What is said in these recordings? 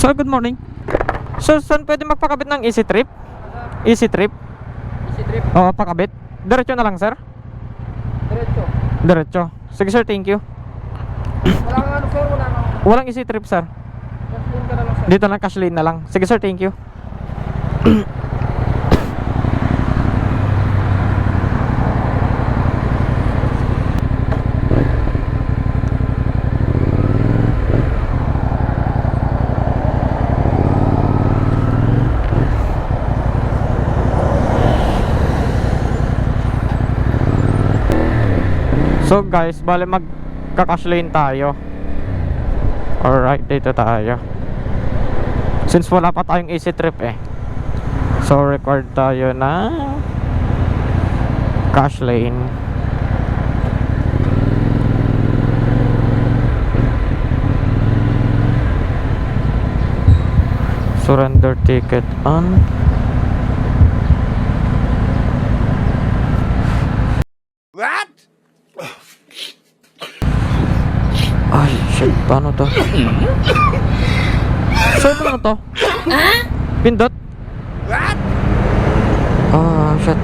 Sir, good morning. Sir, saan pwede magpakabit ng easy trip? Easy trip? Easy trip. Oo, pakabit. Diretso na lang, sir? Diretso. Diretso. Sige, sir, thank you. Wala nga ano sir, wala nga. Walang easy trip, sir. Cash ka na lang sir. Dito lang, cash lane na lang. Sige, sir, thank you. So guys, bale magka-cash lane tayo. Alright, dito tayo. Since wala pa tayong easy trip eh, so record tayo na cash lane. Surrender ticket on. What? Ay, shit, paano to? Sir, paano to? Pindot? What? Ah, shit.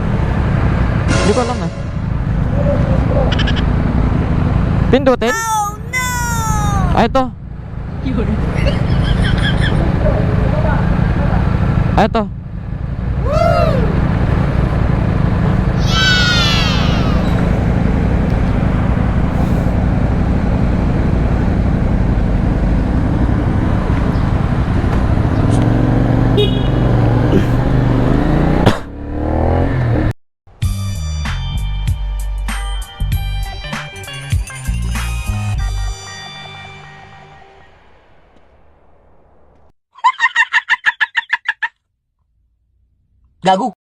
Hindi ko alam eh. Pindutin? Oh no! Ay, ito. Ay, ito. Gago.